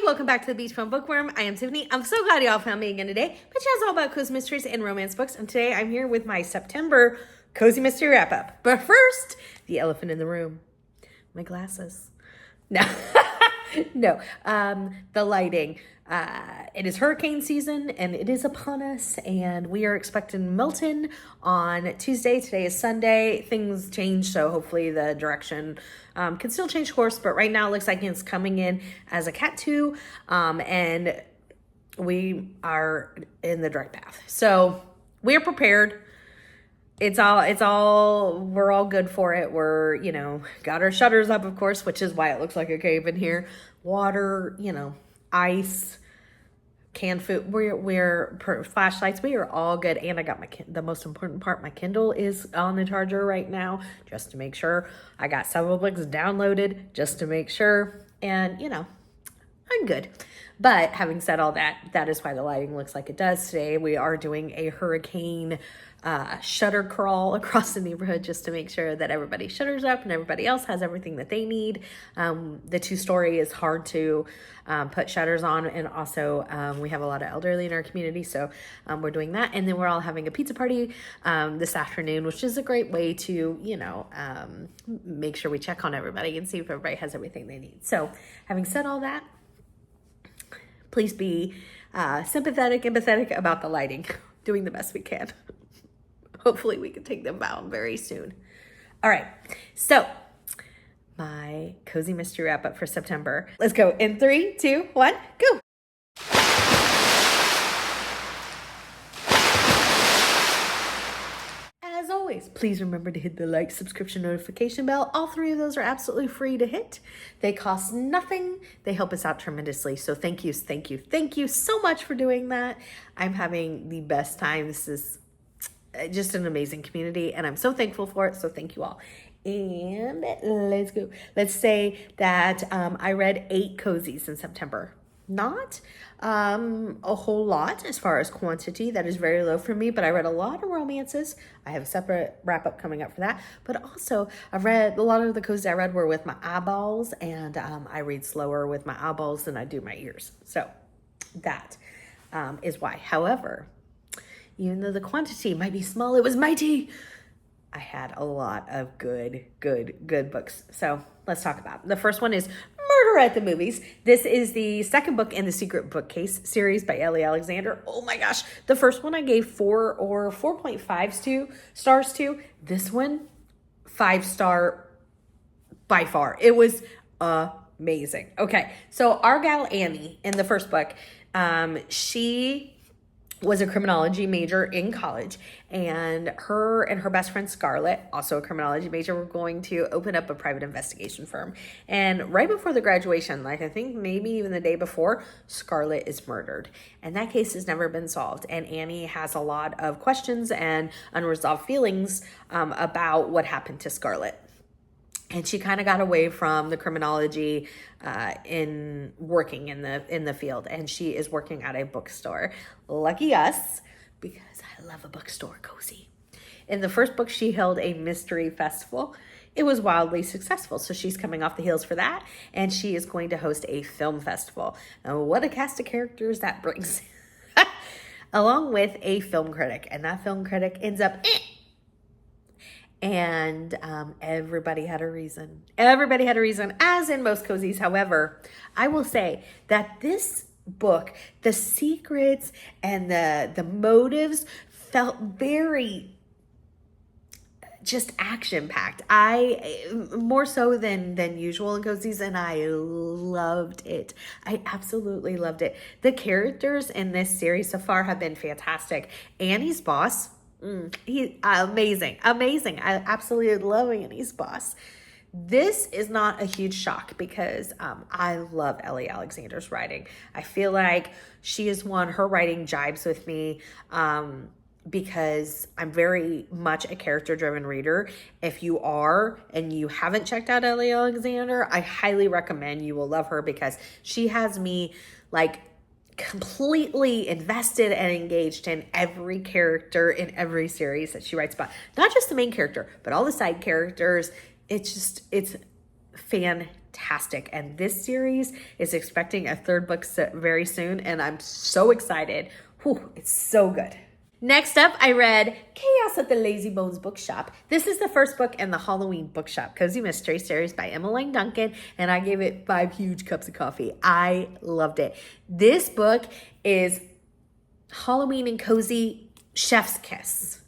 welcome back to the Beach Bum Bookworm. I am Tiffany. I'm so glad y'all found me again today. But it's all about cozy mysteries and romance books. And today I'm here with my September cozy mystery wrap up. But first, the elephant in the room. My glasses. No, no. The lighting. It is hurricane season and it is upon us, and we are expecting Milton on Tuesday. Today is Sunday. Things change, so hopefully the direction can still change course, but right now it looks like it's coming in as a Cat 2, and we are in the direct path. So we're prepared. We're all good for it. We're, got our shutters up, of course, which is why it looks like a cave in here. Water, ice, canned food, we're flashlights, we are all good. And I got the most important part, my Kindle is on the charger right now, just to make sure. I got several books downloaded just to make sure, and I'm good. But having said all that, that is why the lighting looks like it does today. We are doing a hurricane shutter crawl across the neighborhood just to make sure that everybody shutters up and everybody else has everything that they need. The 2-story is hard to put shutters on, and also we have a lot of elderly in our community, so we're doing that. And then we're all having a pizza party this afternoon, which is a great way to make sure we check on everybody and see if everybody has everything they need. So having said all that, please be sympathetic, empathetic about the lighting. Doing the best we can. Hopefully we can take them down very soon. All right, so my cozy mystery wrap up for September. Let's go in 3, 2, 1, go. As always, please remember to hit the like, subscription, notification bell. All 3 of those are absolutely free to hit. They cost nothing. They help us out tremendously. So thank you so much for doing that. I'm having the best time. This is just an amazing community, and I'm so thankful for it. So thank you all. And let's go. Let's say that I read 8 cozies in September. Not a whole lot as far as quantity. That is very low for me, but I read a lot of romances. I have a separate wrap up coming up for that. But also, I've read a lot of the cozies I read were with my eyeballs, and I read slower with my eyeballs than I do my ears. So that is why. However, even though the quantity might be small, it was mighty. I had a lot of good books. So let's talk about it. The first one is Murder at the Movies. This is the second book in the Secret Bookcase series by Ellie Alexander. Oh my gosh. The first one I gave 4 or 4.5 stars to. This one, 5-star by far. It was amazing. Okay, so our gal Annie in the first book, she was a criminology major in college, and her best friend Scarlett, also a criminology major, were going to open up a private investigation firm. And right before the graduation, like I think maybe even the day before, Scarlett is murdered, and that case has never been solved. And Annie has a lot of questions and unresolved feelings about what happened to Scarlett. And she kind of got away from the criminology in working in the field, and she is working at a bookstore. Lucky us, because I love a bookstore cozy. In the first book, she held a mystery festival. It was wildly successful, so she's coming off the heels for that, and she is going to host a film festival. Now, what a cast of characters that brings. Along with a film critic, and that film critic ends up and everybody had a reason. Everybody had a reason, as in most cozies. However, I will say that this book, the secrets and the motives felt very just action-packed. More so than usual in cozies, and I loved it. I absolutely loved it. The characters in this series so far have been fantastic. Annie's boss, he's amazing. I absolutely love Annie's boss. This is not a huge shock because I love Ellie Alexander's writing. I feel like she is one, her writing jibes with me because I'm very much a character-driven reader. If you are and you haven't checked out Ellie Alexander, I highly recommend. You will love her because she has me like completely invested and engaged in every character in every series that she writes about. Not just the main character, but all the side characters. It's fantastic. fantastic. And this series is expecting a third book very soon, and I'm so excited. Whew, it's so good. Next up, I read Chaos at the Lazy Bones Bookshop. This is the first book in the Halloween Bookshop Cozy Mystery Series by Emmeline Duncan, and I gave it 5 huge cups of coffee. I loved it. This book is Halloween and cozy chef's kiss.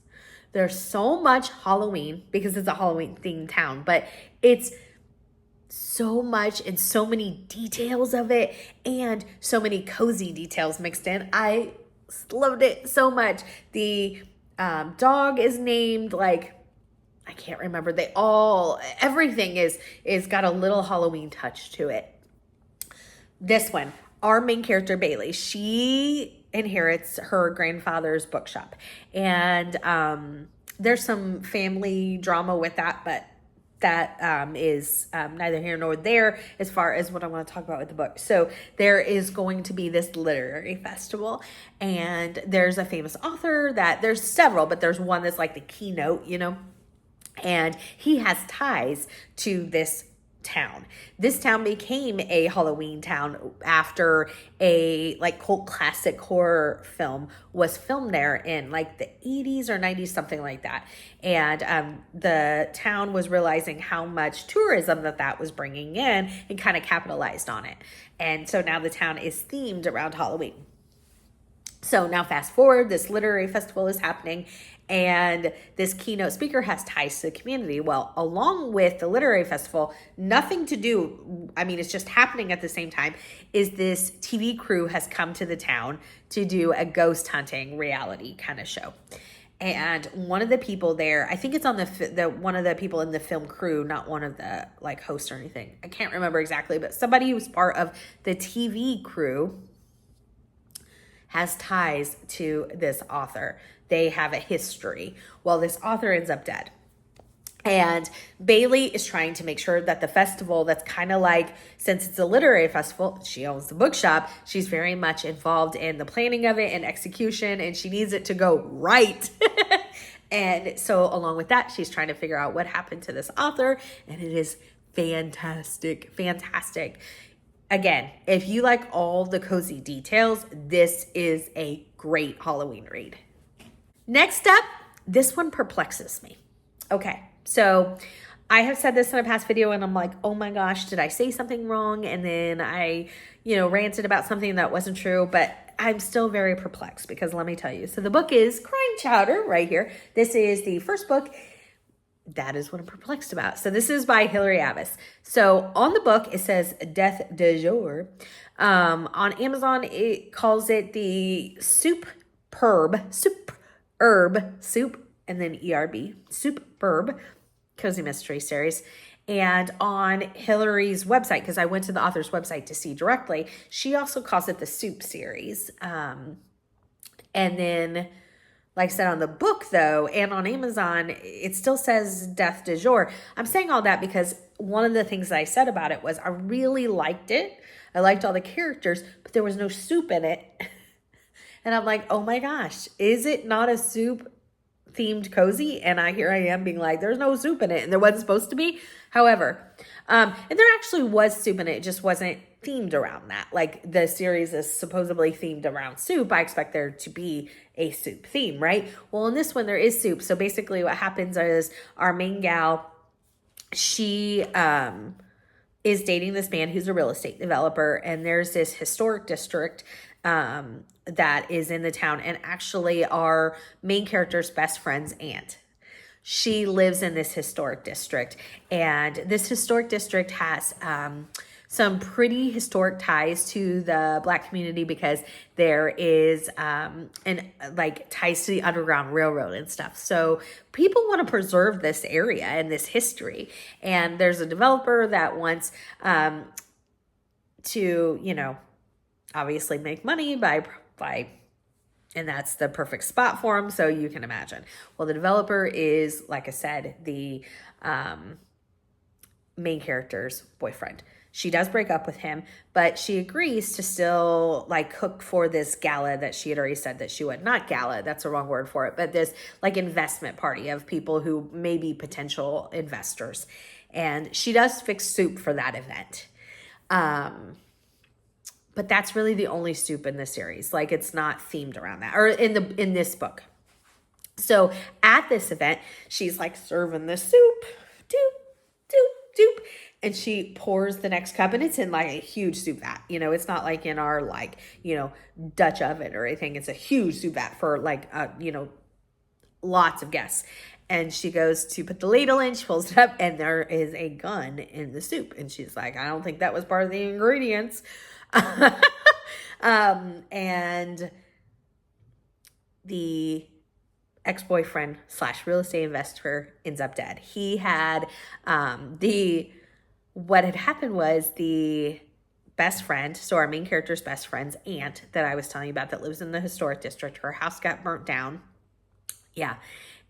There's so much Halloween because it's a Halloween themed town, but it's so much and so many details of it and so many cozy details mixed in. I loved it so much. The dog is named like, I can't remember. Everything is got a little Halloween touch to it. This one, our main character Bailey, she inherits her grandfather's bookshop, and there's some family drama with that, but that is neither here nor there as far as what I want to talk about with the book. So there is going to be this literary festival, and there's a famous author there's several, but there's one that's like the keynote, and he has ties to this town. This town became a Halloween town after a cult classic horror film was filmed there in like the 80s or 90s, something like that. And the town was realizing how much tourism that was bringing in and kind of capitalized on it. And so now the town is themed around Halloween. So now fast forward, this literary festival is happening, and this keynote speaker has ties to the community. Well, along with the literary festival, nothing to do, it's just happening at the same time, is this TV crew has come to the town to do a ghost hunting reality kind of show. And one of the people there, I think it's on one of the people in the film crew, not one of the hosts or anything. I can't remember exactly, but somebody who was part of the TV crew has ties to this author. They have a history. Well, this author ends up dead. And Bailey is trying to make sure that the festival, that's kind of like, since it's a literary festival, she owns the bookshop, she's very much involved in the planning of it and execution, and she needs it to go right. And so along with that, she's trying to figure out what happened to this author, and it is fantastic, fantastic. Again, if you like all the cozy details, this is a great Halloween read. Next up, this one perplexes me. Okay, so I have said this in a past video, and I'm like, oh my gosh, did I say something wrong? And then I, ranted about something that wasn't true, but I'm still very perplexed because let me tell you. So the book is Crime Chowder right here. This is the first book. That is what I'm perplexed about. So this is by Hillary Avis. So on the book, it says Death Du Jour. On Amazon, it calls it the Superb, and then ERB, Superb Cozy Mystery Series. And on Hillary's website, because I went to the author's website to see directly, she also calls it the Soup series. And then, like I said, on the book, though, and on Amazon, it still says Death Du Jour. I'm saying all that because one of the things that I said about it was I really liked it. I liked all the characters, but there was no soup in it. And I'm like, oh my gosh, is it not a soup-themed cozy? And here I am being like, there's no soup in it, and there wasn't supposed to be. However, and there actually was soup in it, it just wasn't themed around that. Like, the series is supposedly themed around soup. I expect there to be a soup theme, right? Well, in this one, there is soup. So basically what happens is our main gal, she is dating this man who's a real estate developer, and there's this historic district that is in the town, and actually our main character's best friend's aunt. She lives in this historic district, and this historic district has some pretty historic ties to the Black community because there is ties to the Underground Railroad and stuff. So people want to preserve this area and this history. And there's a developer that wants to, obviously make money by and that's the perfect spot for him. So you can imagine. Well, the developer is, like I said, the main character's boyfriend. She does break up with him, but she agrees to still cook for this gala that she had already said that she would. Not gala, that's the wrong word for it, but this investment party of people who may be potential investors. And she does fix soup for that event. But that's really the only soup in the series. Like, it's not themed around that, or in this book. So at this event, she's like serving the soup, doop, doop, doop. And she pours the next cup, and it's in like a huge soup vat. You know, it's not like in our like, you know, Dutch oven or anything. It's a huge soup vat for like, you know, lots of guests. And she goes to put the ladle in, she pulls it up, and there is a gun in the soup. And she's like, I don't think that was part of the ingredients. And the ex-boyfriend / real estate investor ends up dead. He had, what had happened was the best friend, so our main character's best friend's aunt that I was telling you about that lives in the historic district, her house got burnt down. Yeah.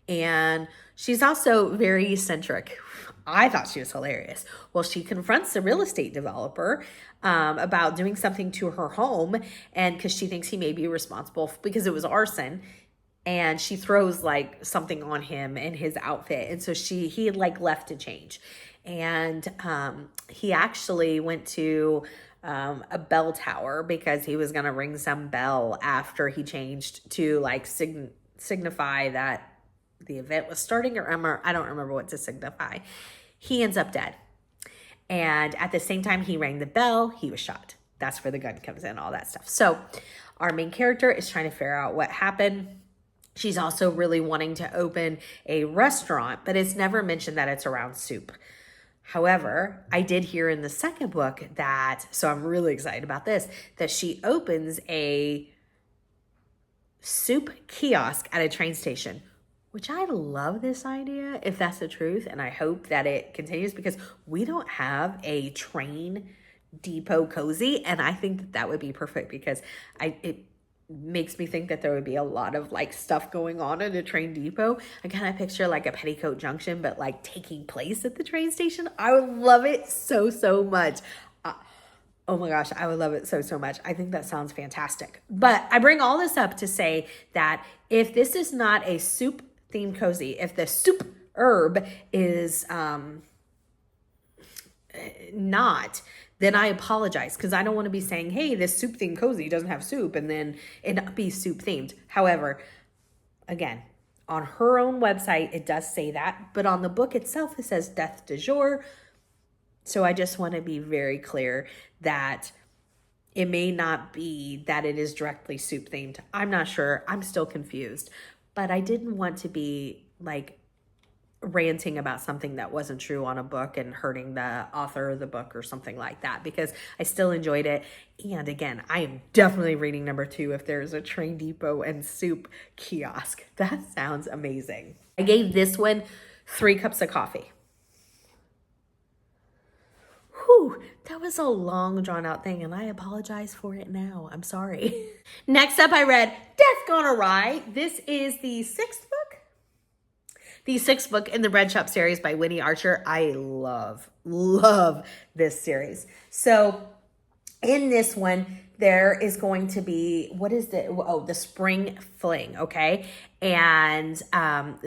And she's also very eccentric. I thought she was hilarious. Well, she confronts the real estate developer about doing something to her home, and because she thinks he may be responsible because it was arson. And she throws like something on him in his outfit. And so he had like left to change. And he actually went to a bell tower because he was going to ring some bell after he changed to like signify that the event was starting, or I don't remember what to signify. He ends up dead. And at the same time he rang the bell, he was shot. That's where the gun comes in, all that stuff. So our main character is trying to figure out what happened. She's also really wanting to open a restaurant, but it's never mentioned that it's around soup. However, I did hear in the second book that, so I'm really excited about this, that she opens a soup kiosk at a train station, which I love this idea, if that's the truth, and I hope that it continues because we don't have a train depot cozy, and I think that that would be perfect because it makes me think that there would be a lot of like stuff going on at a train depot. I kind of picture like a Petticoat Junction, but like taking place at the train station. I would love it so, so much. Oh my gosh, I would love it so, so much. I think that sounds fantastic. But I bring all this up to say that if this is not a soup themed cozy, if the soup herb is not, then I apologize because I don't want to be saying, hey, this soup themed cozy doesn't have soup and then it not be soup themed. However, again, on her own website, it does say that, but on the book itself, it says Death Du Jour. So I just want to be very clear that it may not be that it is directly soup themed. I'm not sure. I'm still confused, but I didn't want to be like ranting about something that wasn't true on a book and hurting the author of the book or something like that, because I still enjoyed it. And again, I am definitely reading number 2 if there's a train depot and soup kiosk. That sounds amazing. I gave this one 3 cups of coffee. Whew, that was a long drawn out thing and I apologize for it now. I'm sorry. Next up, I read Death Gone A-Rye. This is the 6th book. The 6th book in the Red Shop series by Winnie Archer. I love this series. So in this one, there is going to be, the spring fling, okay? And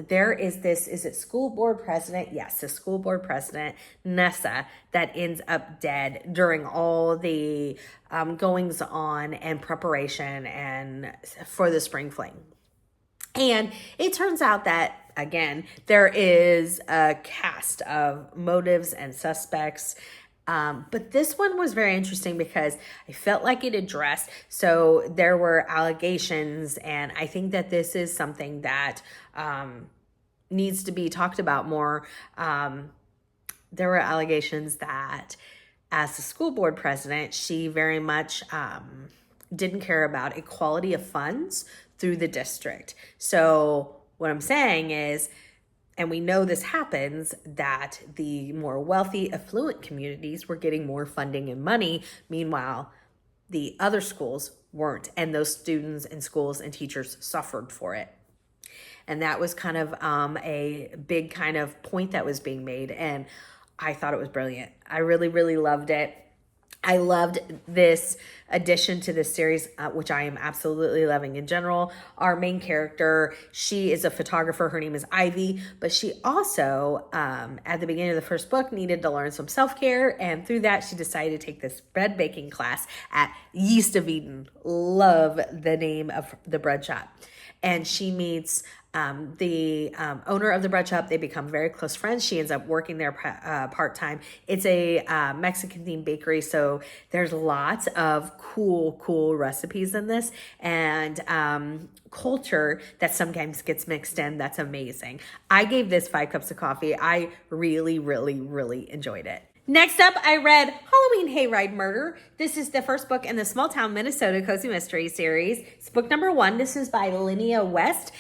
there is this, is it school board president? Yes, the school board president, Nessa, that ends up dead during all the goings on and preparation and for the spring fling. And it turns out that, again, there is a cast of motives and suspects. But this one was very interesting because I felt like it addressed, so there were allegations, and I think that this is something that needs to be talked about more. There were allegations that as the school board president, she very much didn't care about equality of funds through the district. So what I'm saying is, and we know this happens, that the more wealthy, affluent communities were getting more funding and money. Meanwhile, the other schools weren't, and those students and schools and teachers suffered for it. And that was kind of a big kind of point that was being made, and I thought it was brilliant. I really, really loved it. I loved this addition to this series, which I am absolutely loving in general. Our main character, she is a photographer. Her name is Ivy, but she also, at the beginning of the first book, needed to learn some self-care. And through that, she decided to take this bread baking class at Yeast of Eden. Love the name of the bread shop. And she meets the owner of the bread shop. They become very close friends. She ends up working there part-time. It's a Mexican-themed bakery, so there's lots of cool recipes in this, and culture that sometimes gets mixed in. That's amazing. I gave this 5 cups of coffee. I really enjoyed it. Next up, I read Halloween Hayride Murder. This is the first book in the Small Town Minnesota Cozy Mystery series. It's book number 1. This is by Linnea West.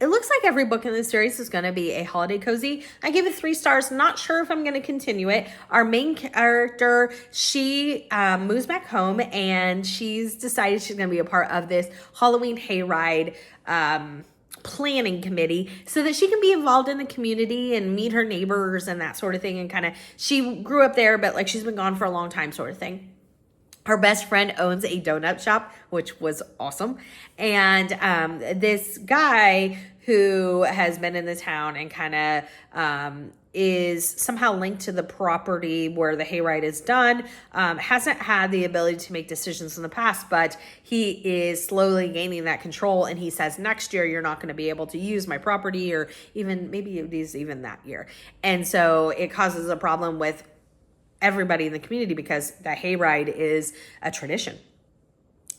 It looks like every book in this series is going to be a holiday cozy. I gave it 3 stars. Not sure if I'm going to continue it. Our main character, she moves back home, and she's decided she's going to be a part of this Halloween Hayride planning committee so that she can be involved in the community and meet her neighbors and that sort of thing. And kind of, she grew up there, but like she's been gone for a long time sort of thing. Her best friend owns a donut shop, which was awesome. And this guy who has been in the town and kind of is somehow linked to the property where the hayride is done, hasn't had the ability to make decisions in the past, but he is slowly gaining that control. And he says, next year, you're not going to be able to use my property, or even maybe it is even that year. And so it causes a problem with everybody in the community because the hayride is a tradition.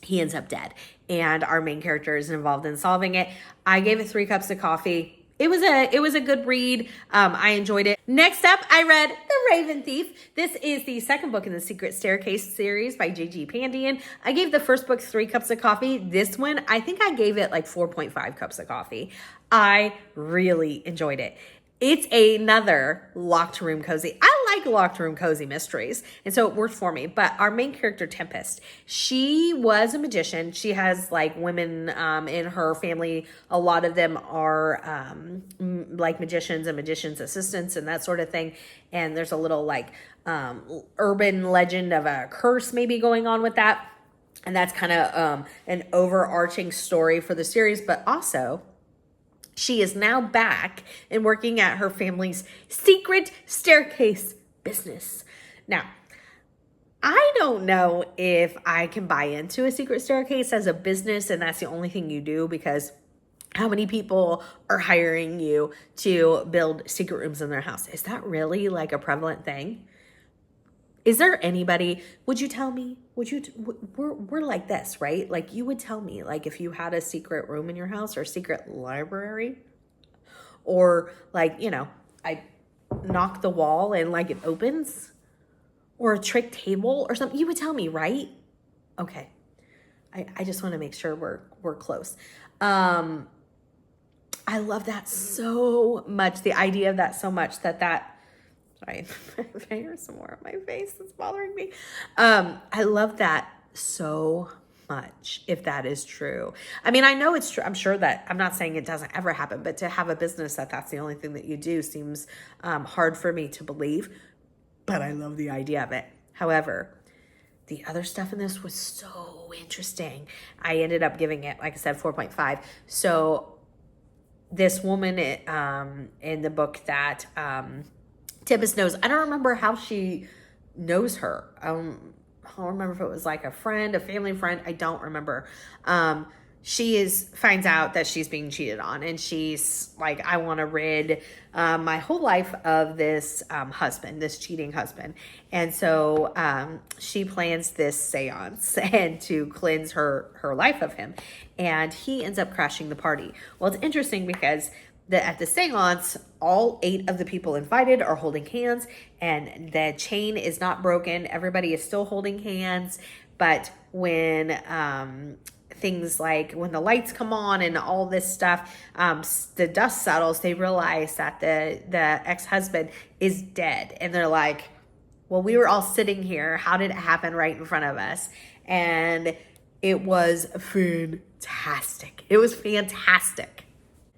He ends up dead, and our main character is involved in solving it. I gave it 3 cups of coffee. It was a good read. I enjoyed it. Next up, I read The Raven Thief. This is the second book in the Secret Staircase series by Gigi Pandian. I gave the first book 3 cups of coffee. This one, I think I gave it like 4.5 cups of coffee. I really enjoyed it. It's another locked room cozy. I like locked room cozy mysteries, and so it worked for me. But our main character, Tempest, she was a magician. She has like women in her family. A lot of them are like magicians and magicians' assistants and that sort of thing. And there's a little like urban legend of a curse maybe going on with that. And that's kind of an overarching story for the series, but also she is now back and working at her family's secret staircase business. Now, I don't know if I can buy into a secret staircase as a business and that's the only thing you do, because how many people are hiring you to build secret rooms in their house? Is that really like a prevalent thing? Is there anybody, would you tell me, we're like this, right? Like you would tell me, like if you had a secret room in your house or a secret library, or like, you know, I knock the wall and like it opens, or a trick table or something, you would tell me, right? Okay. I just want to make sure we're close. I love that so much. The idea of that so much that sorry, my hair's some more on my face. It's bothering me. I love that so much, if that is true. I mean, I know it's true. I'm sure that, I'm not saying it doesn't ever happen, but to have a business that's the only thing that you do seems hard for me to believe, but I love the idea of it. However, the other stuff in this was so interesting. I ended up giving it, like I said, 4.5. So this woman in the book that Tempest knows, I don't remember how she knows her. I don't remember if it was like a friend, a family friend. I don't remember. She finds out that she's being cheated on, and she's like, I want to rid my whole life of this husband, this cheating husband. And so she plans this seance and to cleanse her life of him. And he ends up crashing the party. Well, it's interesting because at the seance, all 8 of the people invited are holding hands, and the chain is not broken. Everybody is still holding hands. But when things like when the lights come on and all this stuff, the dust settles, they realize that the ex-husband is dead. And they're like, well, we were all sitting here. How did it happen right in front of us? And it was fantastic. It was fantastic.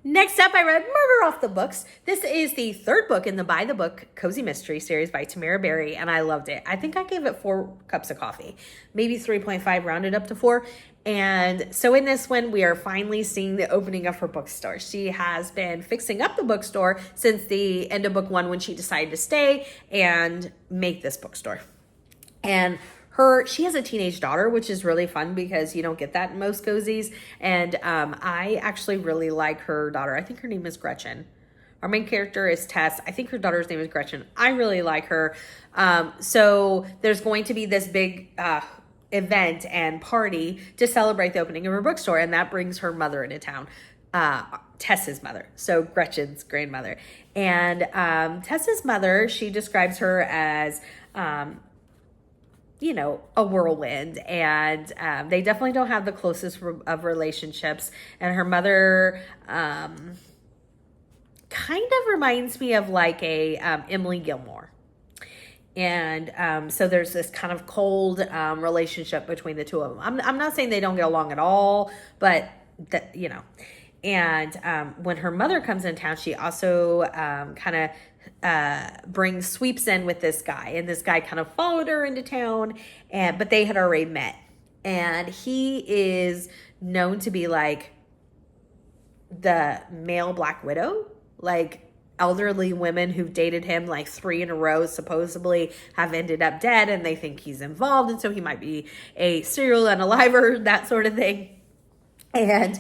Next up, I read Murder Off the Books. This is the third book in the By the Book Cozy Mystery series by Tamara Berry, and I loved it. I think I gave it 4 cups of coffee, maybe 3.5, rounded up to 4. And so in this one, we are finally seeing the opening of her bookstore. She has been fixing up the bookstore since the end of book 1 when she decided to stay and make this bookstore. And she has a teenage daughter, which is really fun because you don't get that in most cozies. And I actually really like her daughter. I think her name is Gretchen. Our main character is Tess. I think her daughter's name is Gretchen. I really like her. So there's going to be this big event and party to celebrate the opening of her bookstore. And that brings her mother into town. Tess's mother, so Gretchen's grandmother. And Tess's mother, she describes her as a whirlwind, and they definitely don't have the closest of relationships. And her mother kind of reminds me of like a Emily Gilmore. And so there's this kind of cold relationship between the two of them. I'm not saying they don't get along at all, but And when her mother comes in town, she also kind of sweeps in with this guy, and this guy kind of followed her into town, but they had already met, and he is known to be like the male Black Widow, like elderly women who've dated him like 3 in a row supposedly have ended up dead, and they think he's involved, and so he might be a serial unaliver, that sort of thing. And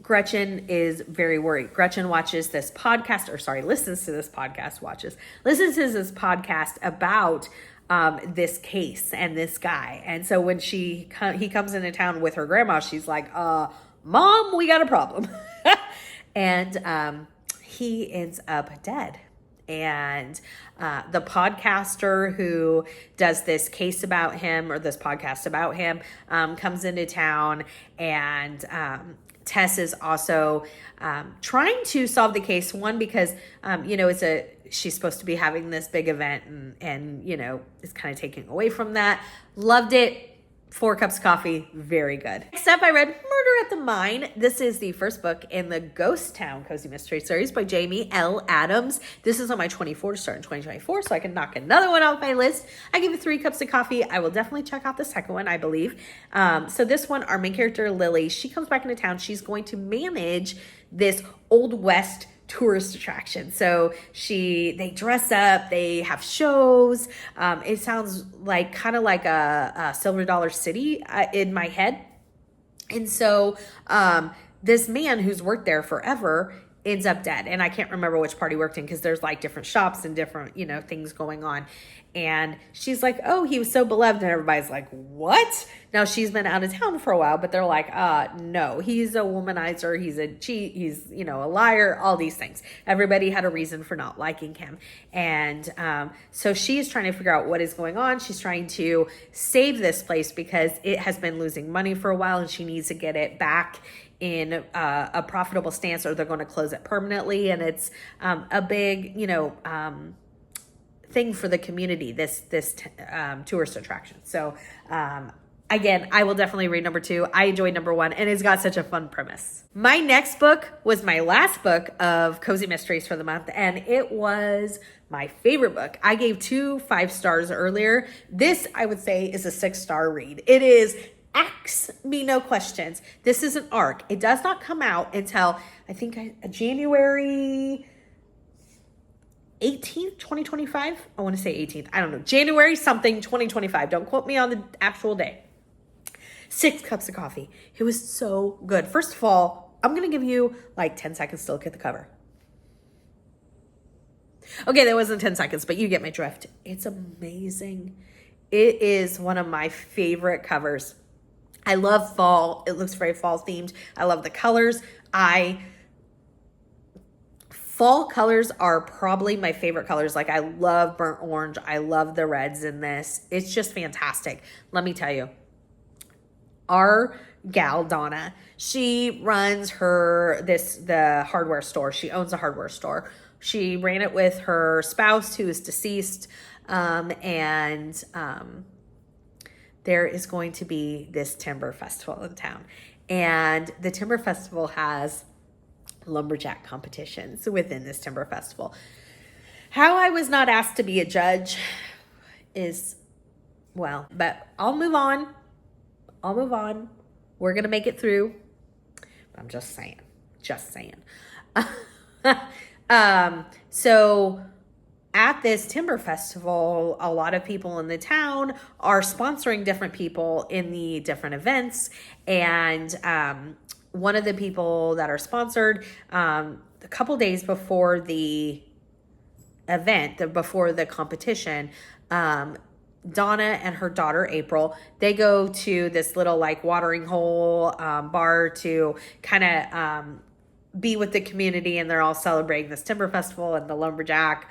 Gretchen is very worried. Gretchen listens to this podcast about this case and this guy. And so when he comes into town with her grandma, she's like, Mom, we got a problem. And he ends up dead. And the podcaster who does this case about him, or this podcast about him, comes into town, and Tess is also trying to solve the case. One, because she's supposed to be having this big event, and is kind of taking away from that. Loved it. 4 cups of coffee, very good. Next up, I read Murder at the Mine. This is the first book in the Ghost Town Cozy Mystery series by Jamie L. Adams. This is on my 24 to start in 2024, so I can knock another one off my list. I give it 3 cups of coffee. I will definitely check out the second one, I believe. So this one, our main character, Lily, she comes back into town. She's going to manage this Old West tourist attraction. So they dress up, they have shows. It sounds like kind of like a Silver Dollar City in my head. And so this man who's worked there forever ends up dead. And I can't remember which part he worked in, because there's like different shops and different, things going on. And she's like, oh, he was so beloved. And everybody's like, what? Now she's been out of town for a while, but they're like, no, he's a womanizer. He's a cheat. He's, a liar, all these things. Everybody had a reason for not liking him. And so she's trying to figure out what is going on. She's trying to save this place because it has been losing money for a while, and she needs to get it back in a profitable stance, or they're going to close it permanently. And it's a big, thing for the community, this tourist attraction. So again, I will definitely read number 2. I enjoyed number 1, and it's got such a fun premise. My next book was my last book of Cozy Mysteries for the month, and it was my favorite book. I gave 2 5 stars earlier. This, I would say, is a 6-star read. It is Ask Me No Questions. This is an ARC. It does not come out until, I think, January 18th, 2025. I want to say 18th. I don't know. January something, 2025. Don't quote me on the actual day. 6 cups of coffee. It was so good. First of all, I'm going to give you like 10 seconds to look at the cover. Okay, that wasn't 10 seconds, but you get my drift. It's amazing. It is one of my favorite covers. I love fall. It looks very fall themed. I love the colors. Fall colors are probably my favorite colors. Like, I love burnt orange. I love the reds in this. It's just fantastic. Let me tell you, our gal, Donna, she runs the hardware store. She owns a hardware store. She ran it with her spouse, who is deceased. There is going to be this timber festival in town. And the Timber Festival has lumberjack competitions within this Timber Festival. How I was not asked to be a judge is, well, but I'll move on. We're going to make it through. I'm just saying. So at this Timber Festival, a lot of people in the town are sponsoring different people in the different events. And one of the people that are sponsored, a couple days before the event, before the competition, Donna and her daughter April, they go to this little like watering hole bar to kind of be with the community, and they're all celebrating this Timber Festival and the lumberjack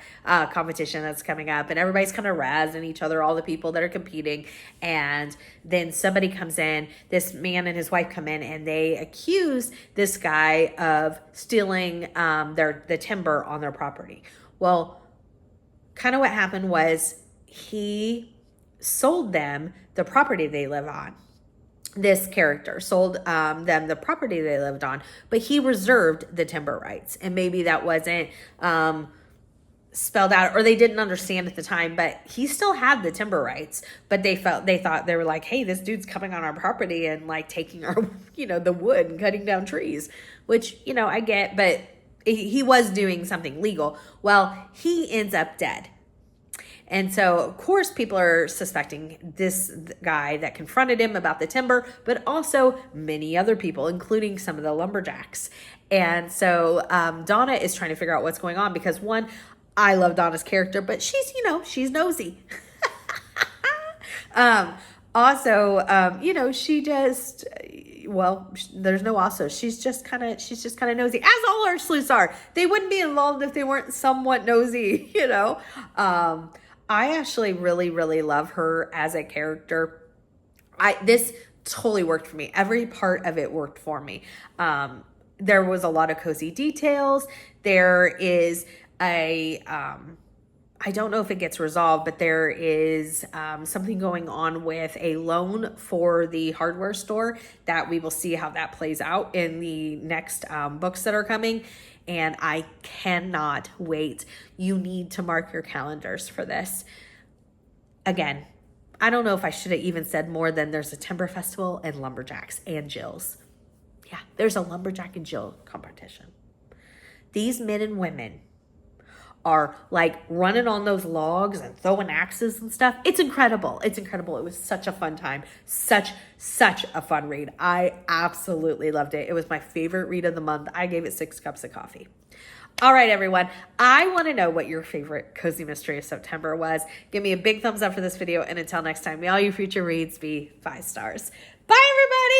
competition that's coming up, and everybody's kind of razzing each other, all the people that are competing. And then somebody comes in, this man and his wife come in, and they accuse this guy of stealing the timber on their property. Well, kind of what happened was he sold them the property they live on. This character sold them the property they lived on, but he reserved the timber rights. And maybe that wasn't spelled out, or they didn't understand at the time, but he still had the timber rights. But they were like, hey, this dude's coming on our property and like taking our, the wood and cutting down trees, which, I get, but he was doing something legal. Well, he ends up dead. And so, of course, people are suspecting this guy that confronted him about the timber, but also many other people, including some of the lumberjacks. And so Donna is trying to figure out what's going on because, one, I love Donna's character, but she's nosy. She just, well, there's no also. She's just kind of nosy, as all our sleuths are. They wouldn't be involved if they weren't somewhat nosy, I actually really, really love her as a character. This totally worked for me. Every part of it worked for me. There was a lot of cozy details. There is I don't know if it gets resolved, but there is something going on with a loan for the hardware store that we will see how that plays out in the next books that are coming. And I cannot wait. You need to mark your calendars for this. Again, I don't know if I should have even said more than there's a Timber Festival and lumberjacks and Jills. Yeah, there's a lumberjack and Jill competition. These men and women are like running on those logs and throwing axes and stuff. It's incredible. It was such a fun time. Such a fun read. I absolutely loved it. It was my favorite read of the month. I gave it 6 cups of coffee. All right, everyone. I want to know what your favorite cozy mystery of September was. Give me a big thumbs up for this video. And until next time, may all your future reads be 5 stars. Bye, everybody.